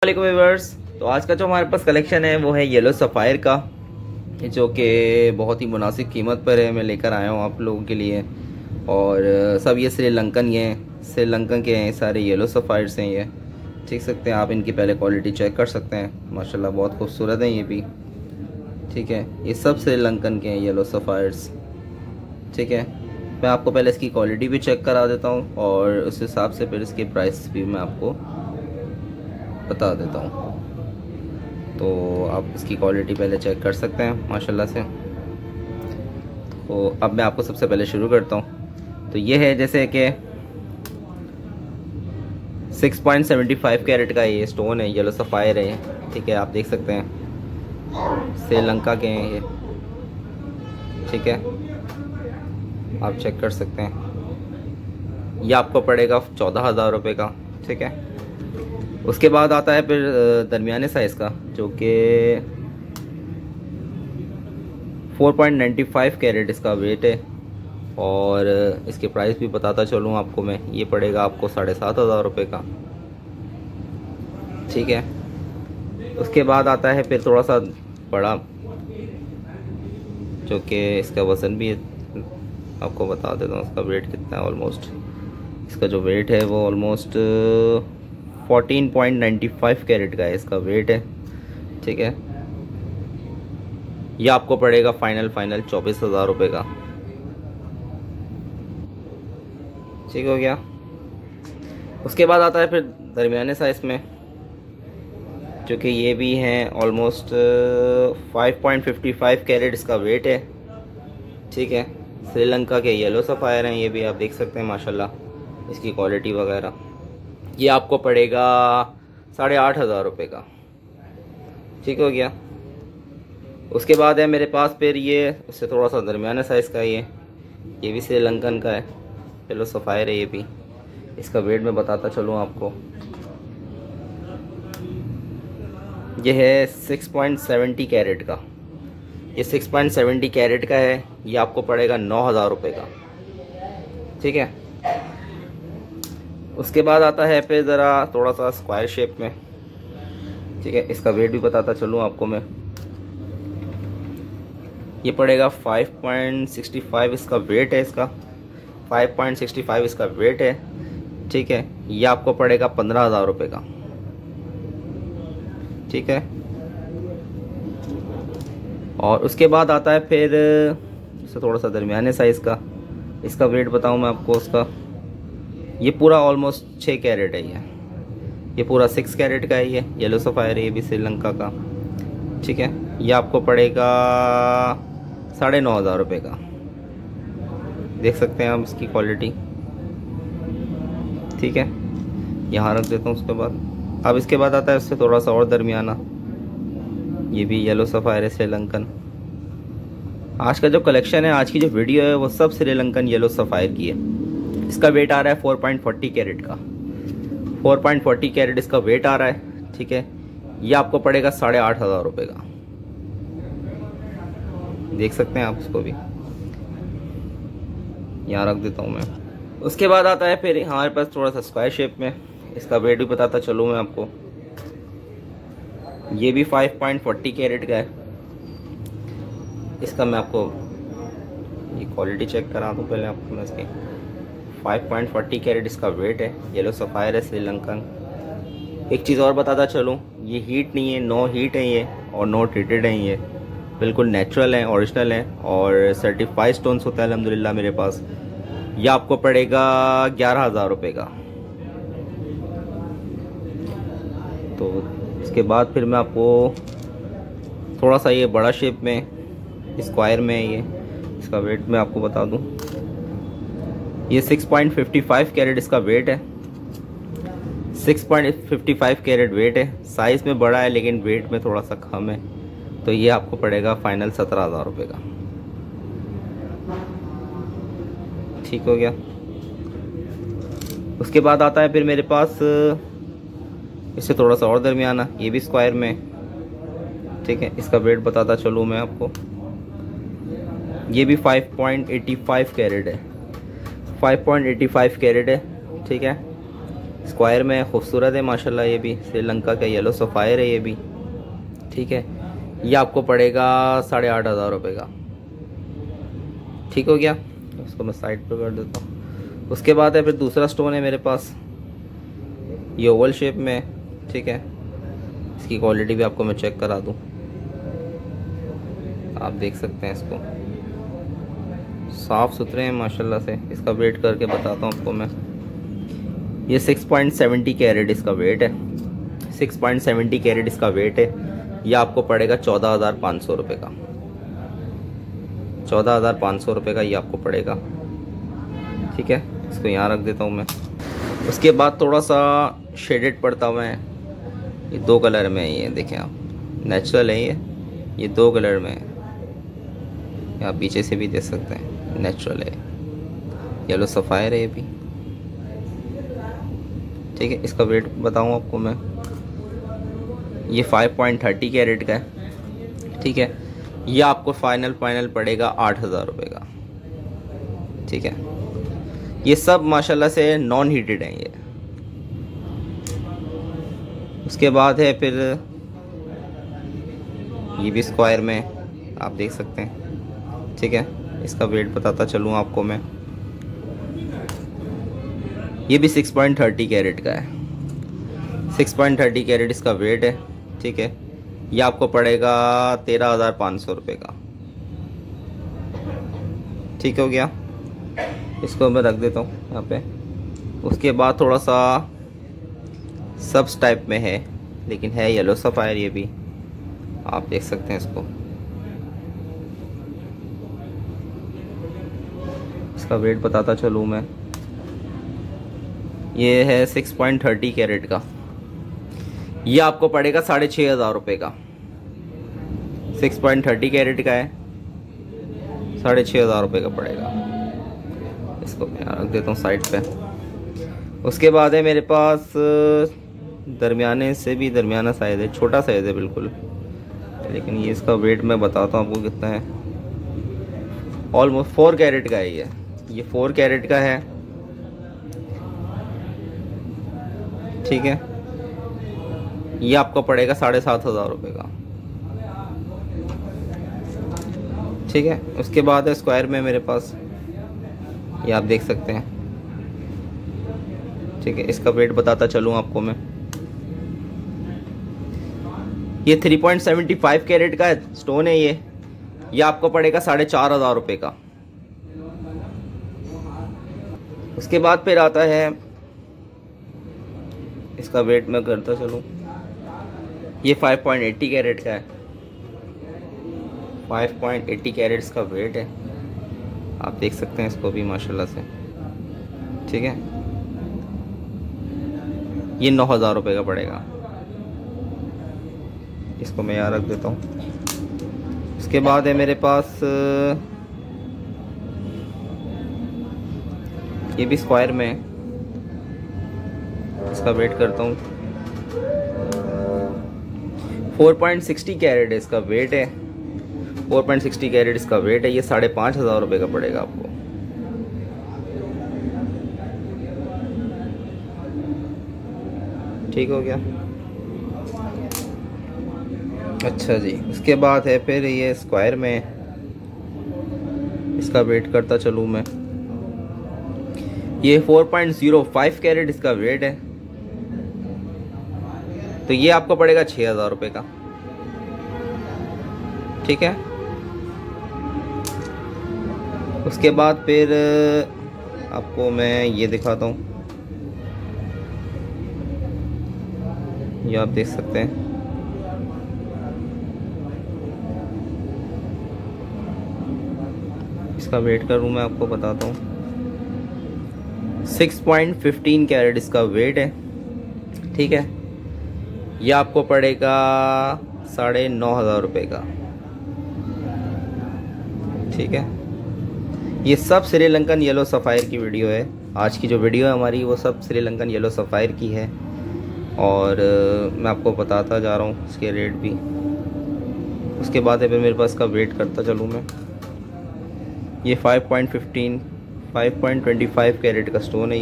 वालेकुम व्यूअर्स। तो आज का जो हमारे पास कलेक्शन है वो है येलो सफ़ायर का, जो कि बहुत ही मुनासिब कीमत पर है। मैं लेकर आया हूँ आप लोगों के लिए। और सब ये श्रीलंकन के हैं सारे येलो सफ़ायर्स हैं। ये देख सकते हैं आप, इनकी पहले क्वालिटी चेक कर सकते हैं। माशाल्लाह बहुत खूबसूरत हैं ये भी। ठीक है, ये सब श्रीलंकन के हैं येलो सफ़ायर्स। ठीक है, मैं आपको पहले इसकी क्वालिटी भी चेक करा देता हूँ और उस हिसाब से फिर इसके प्राइस भी मैं आपको बता देता हूँ। तो आप इसकी क्वालिटी पहले चेक कर सकते हैं माशाल्लाह से। तो अब मैं आपको सबसे पहले शुरू करता हूँ। तो ये है जैसे कि 6.75 कैरेट का ये स्टोन है, येलो सफ़ायर है। ठीक है, आप देख सकते हैं श्रीलंका के हैं ये। ठीक है, आप चेक कर सकते हैं। ये आपको पड़ेगा 14,000 रुपये का। ठीक है, उसके बाद आता है फिर दरमियाने साइज़ का, जो कि 4.95 कैरेट इसका वेट है। और इसके प्राइस भी बताता चलूँ आपको मैं, ये पड़ेगा आपको 7,500 रुपये का। ठीक है, उसके बाद आता है फिर थोड़ा सा बड़ा, जो कि इसका वज़न भी आपको बता देता हूँ। इसका वेट कितना है, ऑलमोस्ट इसका जो वेट है वो ऑलमोस्ट 14.95 कैरेट का है इसका वेट है। ठीक है, ये आपको पड़ेगा फाइनल 24,000 रुपये का। ठीक हो गया। उसके बाद आता है फिर दरमियाने साइज़ में, जो कि ये भी हैं ऑलमोस्ट 5.55 कैरेट इसका वेट है। ठीक है, श्रीलंका के येलो सफ़ायर हैं ये भी, आप देख सकते हैं माशाल्लाह इसकी क्वालिटी वगैरह। ये आपको पड़ेगा 8,500 रुपये का। ठीक हो गया। उसके बाद है मेरे पास फिर ये उससे थोड़ा सा दरमियाना साइज़ का, ये भी श्रीलंकन का है, येलो सफ़ायर है ये भी। इसका वेट मैं बताता चलूँ आपको, ये है 6.70 कैरेट का। ये 6.70 कैरेट का है, ये आपको पड़ेगा 9,000 रुपये का। ठीक है, उसके बाद आता है फिर ज़रा थोड़ा सा स्क्वायर शेप में। ठीक है, इसका वेट भी बताता चलूँ आपको मैं, ये पड़ेगा 5.65 इसका वेट है। इसका 5.65 इसका वेट है। ठीक है, ये आपको पड़ेगा 15,000 रुपये का। ठीक है, और उसके बाद आता है फिर इससे थोड़ा सा दरमियाने साइज़ का। इसका वेट बताऊँ मैं आपको, उसका ये पूरा ऑलमोस्ट 6 कैरेट है। ये पूरा 6 कैरेट का है। ये येलो सफ़ायर है, ये भी श्रीलंका का। ठीक है, ये आपको पड़ेगा 9,500 रुपये का। देख सकते हैं आप इसकी क्वालिटी। ठीक है, यहाँ रख देता हूँ। उसके बाद अब इसके बाद आता है उससे थोड़ा सा और दरमियाना, ये भी येलो सफ़ायर है श्रीलंकन। आज का जो कलेक्शन है, आज की जो वीडियो है, वो सब श्रीलंकन येलो सफ़ायर की है। इसका वेट आ रहा है 4.40 कैरेट का। 4.40 कैरेट इसका वेट आ रहा है। ठीक है, ये आपको पड़ेगा 8,500 रुपये का। देख सकते हैं आप इसको भी, यहाँ रख देता हूँ मैं। उसके बाद आता है फिर हमारे पास थोड़ा सा स्क्वायर शेप में, इसका वेट भी बताता चलूँ मैं आपको। ये भी 5.40 कैरेट का है। इसका मैं आपको ये क्वालिटी चेक करा दूँ पहले आपको मैं इसकी। 5.40 कैरेट इसका वेट है, येलो सफ़ायर है श्रीलंकन। एक चीज़ और बताता चलूँ, ये हीट नहीं है, नो हीट है ये, और नो ट्रीटेड है ये, बिल्कुल नेचुरल है, ओरिजिनल है, और सर्टिफाइड स्टोन्स होता है अल्हम्दुलिल्लाह मेरे पास। ये आपको पड़ेगा 11,000 रुपये का। तो इसके बाद फिर मैं आपको थोड़ा सा ये बड़ा शेप में स्क्वायर में ये, इसका वेट मैं आपको बता दूं, ये 6.55 कैरेट इसका वेट है। 6.55 कैरेट वेट है। साइज़ में बड़ा है लेकिन वेट में थोड़ा सा कम है। तो ये आपको पड़ेगा फाइनल 17,000 रुपये का। ठीक हो गया। उसके बाद आता है फिर मेरे पास इससे थोड़ा सा और दरमियाना, ये भी स्क्वायर में। ठीक है, इसका वेट बताता चलूँ मैं आपको, ये भी 5.85 कैरेट है। 5.85 कैरेट है। ठीक है, स्क्वायर में खूबसूरत है माशाल्लाह। ये भी श्रीलंका का येलो सफ़ायर है ये भी, ठीक है। ये आपको पड़ेगा 8,500 रुपये का, ठीक हो गया। उसको मैं साइड पर कर देता हूँ। उसके बाद है फिर दूसरा स्टोन है मेरे पास, ये ओवल शेप में, ठीक है। इसकी क्वालिटी भी आपको मैं चेक करा दूँ, आप देख सकते हैं इसको, साफ़ सुथरे हैं माशाल्लाह से। इसका वेट करके बताता हूँ आपको मैं। ये 6.70 कैरेट इसका वेट है, 6.70 कैरेट इसका वेट है। यह आपको पड़ेगा 14,500 रुपये का, 14,500 रुपये का ये आपको पड़ेगा, ठीक है। इसको यहाँ रख देता हूँ मैं। उसके बाद थोड़ा सा शेडेड पड़ता हुआ है, ये 2 कलर में है, ये देखें आप, नेचुरल है ये 2 कलर में है। आप पीछे से भी देख सकते हैं, नेचुरल है, येलो सफ़ायर है ये भी, ठीक है। इसका वेट बताऊँ आपको मैं, ये 5.30 कैरेट का है, ठीक है। ये आपको फाइनल पड़ेगा 8,000 रुपये का, ठीक है। ये सब माशाल्लाह से नॉन हीटेड हैं ये। उसके बाद है फिर ये भी स्क्वायर में, आप देख सकते हैं, ठीक है। इसका वेट बताता चलूँ आपको मैं, ये भी 6.30 कैरेट का है, 6.30 कैरेट इसका वेट है, ठीक है। ये आपको पड़ेगा 13,500 रुपये का, ठीक हो गया। इसको मैं रख देता हूँ यहाँ पे। उसके बाद थोड़ा सा सब्स टाइप में है, लेकिन है येलो सफ़ायर ये भी, आप देख सकते हैं इसको। इसका वेट बताता चलूँ मैं, ये है 6.30 कैरेट का। ये आपको पड़ेगा 6,500 रुपये का, 6.30 कैरेट का है, 6,500 रुपये का पड़ेगा। इसको मैं रख देता हूँ साइड पे। उसके बाद है मेरे पास दरमियाने से भी दरमियाना साइज़ है, छोटा साइज़ है बिल्कुल, लेकिन ये इसका वेट मैं बताता हूँ आपको कितना है। ऑलमोस्ट 4 कैरेट का है ये 4 कैरेट का है, ठीक है। ये आपको पड़ेगा 7,500 रुपये का, ठीक है। उसके बाद है स्क्वायर में मेरे पास, ये आप देख सकते हैं, ठीक है। इसका वेट बताता चलूँ आपको मैं, ये 3.75 कैरेट का स्टोन है ये आपको पड़ेगा 4,500 रुपये का। उसके बाद फिर आता है, इसका वेट मैं करता चलूँ, ये 5.80 कैरेट का है, 5.80 कैरेट्स का वेट है, आप देख सकते हैं इसको भी माशाल्लाह से, ठीक है। ये 9,000 रुपये का पड़ेगा। इसको मैं यहाँ रख देता हूँ। उसके बाद है मेरे पास ये भी स्क्वायर में, इसका वेट करता हूँ, 4.60 कैरेट है इसका वेट है, 4.60 कैरेट इसका वेट है। ये 5,500 रुपये का पड़ेगा आपको, ठीक हो गया। अच्छा जी, उसके बाद है फिर ये स्क्वायर में, इसका वेट करता चलूँ मैं, ये 4.05 कैरेट इसका वेट है, तो ये आपको पड़ेगा 6,000 रुपये का, ठीक है। उसके बाद फिर आपको मैं ये दिखाता हूँ, ये आप देख सकते हैं, इसका वेट करूँ मैं आपको बताता हूँ, 6.15 कैरेट इसका वेट है, ठीक है। ये आपको पड़ेगा 9,500 रुपये का, ठीक है। ये सब श्रीलंकन येलो सफ़ायर की वीडियो है। आज की जो वीडियो है हमारी वो सब श्रीलंकन येलो सफ़ायर की है, और मैं आपको बताता जा रहा हूँ इसके रेट भी। उसके बाद है फिर मेरे पास का वेट करता चलूँ मैं, ये 5.25 कैरेट का स्टोन है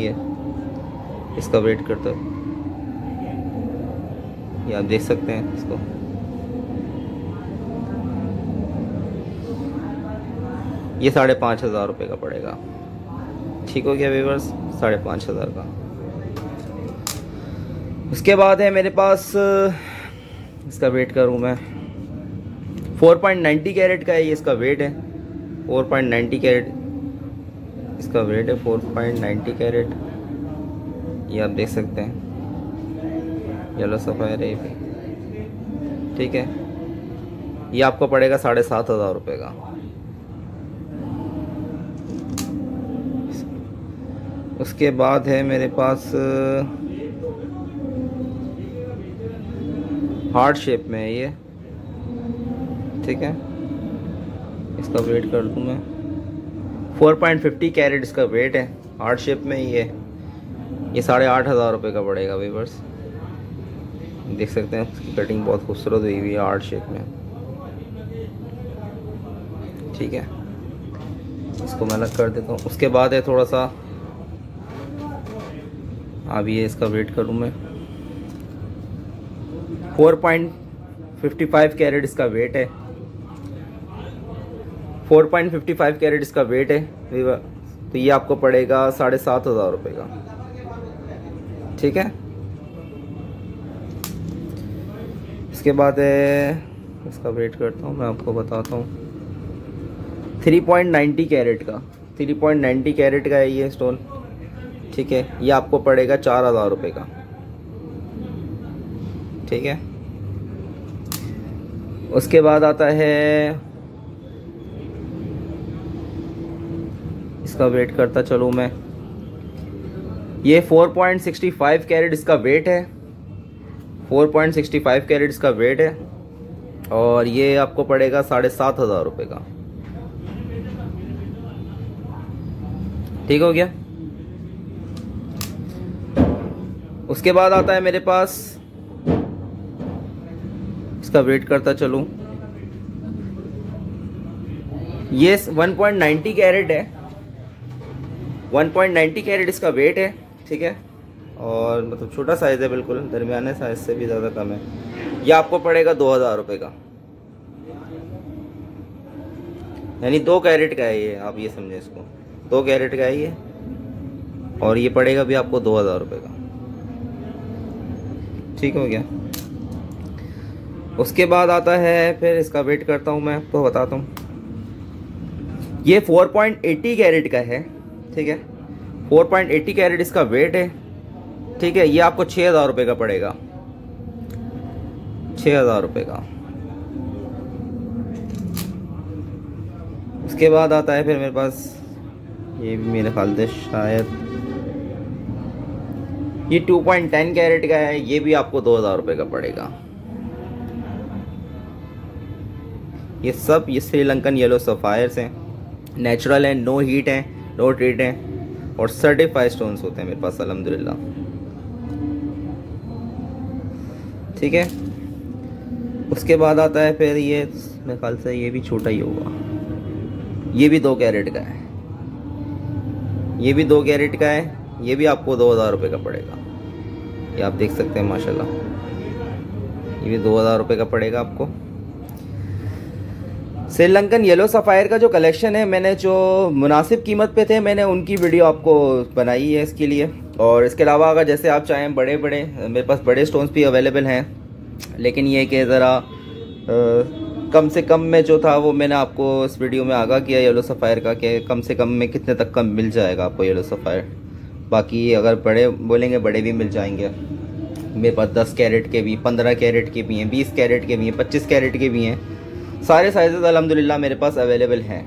इसका वेट करता है, ये आप देख सकते हैं इसको। ये 5,500 रुपये का पड़ेगा। ठीक हो गया व्यूअर्स, 5,500 का। उसके बाद है मेरे पास, इसका वेट करूँ मैं, 4.90 कैरेट का है ये, इसका वेट है 4.90 कैरेट, इसका वेट है 4.90 कैरेट। ये आप देख सकते हैं, येलो सफ़ायर है ये भी। ठीक है, ये आपको पड़ेगा 7,500 रुपये का। उसके बाद है मेरे पास हार्ट शेप में है ये। ठीक है, इसका वेट कर दूँ मैं, 4.50 कैरेट इसका वेट है, हार्ट शेप में ये 8,500 रुपये का पड़ेगा व्यूअर्स। देख सकते हैं उसकी कटिंग बहुत खूबसूरत हुई हुई है हार्ट शेप में। ठीक है, इसको मैं अलग कर देता हूँ। उसके बाद है थोड़ा सा, अभी ये इसका वेट करूँ मैं, 4.55 कैरेट इसका वेट है, 4.55 कैरेट इसका वेट है। तो ये आपको पड़ेगा 7,500 रुपये का। ठीक है, इसके बाद है, इसका वेट करता हूँ मैं, आपको बताता हूँ, 3.90 कैरेट का, 3.90 कैरेट का है ये स्टोन। ठीक है, ये आपको पड़ेगा 4,000 रुपये का। ठीक है, उसके बाद आता है, इसका वेट करता चलूँ मैं, ये 4.65 कैरेट इसका वेट है, 4.65 कैरेट इसका वेट है, और ये आपको पड़ेगा 7,500 रुपये का। ठीक हो गया। उसके बाद आता है मेरे पास, इसका वेट करता चलूं, ये 1.90 कैरेट है, 1.90 कैरेट इसका वेट है। ठीक है, और मतलब छोटा साइज़ है, बिल्कुल दरमियाने साइज से भी ज़्यादा कम है। ये आपको पड़ेगा 2,000 रुपये का, यानी 2 कैरेट का है ये, आप ये समझे इसको, 2 कैरेट का है ये, और ये पड़ेगा भी आपको 2,000 रुपये का। ठीक हो गया। उसके बाद आता है फिर, इसका वेट करता हूँ मैं, आपको बताता हूँ, ये 4.80 कैरेट का है। ठीक है, 4.80 कैरेट इसका वेट है। ठीक है, ये आपको 6,000 रुपये का पड़ेगा, 6,000 रुपये का। उसके बाद आता है फिर मेरे पास, ये भी मेरे ख्याल से शायद ये 2.10 कैरेट का है, ये भी आपको 2,000 रुपये का पड़ेगा। ये सब ये श्रीलंकन येलो सफ़ायर्स हैं, नेचुरल हैं, नो हीट हैं, नो ट्रीट हैं, और सर्टिफाइड स्टोन्स होते हैं मेरे पास अल्हम्दुलिल्लाह। ठीक है, उसके बाद आता है फिर ये, मेरे ख्याल से ये भी छोटा ही होगा, ये भी 2 कैरेट का है, ये भी 2 कैरेट का है, ये भी आपको 2,000 रुपये का पड़ेगा। ये आप देख सकते हैं माशाल्लाह, ये भी 2,000 रुपये का पड़ेगा आपको। श्रीलंकन येलो सफ़ायर का जो कलेक्शन है, मैंने जो मुनासिब कीमत पे थे, मैंने उनकी वीडियो आपको बनाई है इसके लिए। और इसके अलावा अगर जैसे आप चाहें बड़े मेरे पास बड़े स्टोन्स भी अवेलेबल हैं, लेकिन ये कि ज़रा कम से कम में जो था वो मैंने आपको इस वीडियो में आगाह किया येलो सफ़ायर का, कि कम से कम में कितने तक का मिल जाएगा आपको येलो सफ़ायर। बाकी अगर बड़े बोलेंगे, बड़े भी मिल जाएंगे मेरे पास, 10 कैरेट के भी, 15 कैरेट के भी हैं, 20 कैरेट के भी हैं, 25 कैरेट के भी हैं, सारे साइजेस अल्हम्दुलिल्लाह मेरे पास अवेलेबल हैं।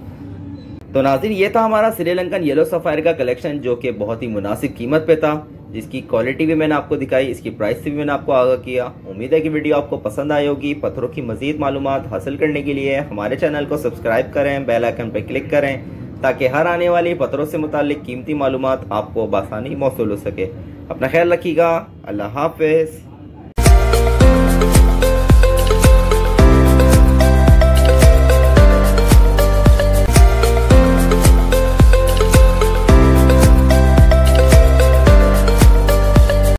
तो नाज़रीन, ये था हमारा श्रीलंकन येलो सफ़ायर का कलेक्शन, जो कि बहुत ही मुनासिब कीमत पे था, जिसकी क्वालिटी भी मैंने आपको दिखाई, इसकी प्राइस से भी मैंने आपको आगाह किया। उम्मीद है कि वीडियो आपको पसंद आई होगी। पत्थरों की मज़ीद मालूमात हासिल करने के लिए हमारे चैनल को सब्सक्राइब करें, बेल आइकन पर क्लिक करें, ताकि हर आने वाली पत्थरों से मुताल्लिक कीमती मालूमात आपको बआसानी मौसूल हो सके। अपना ख्याल रखिएगा। अल्लाह हाफ़िज़।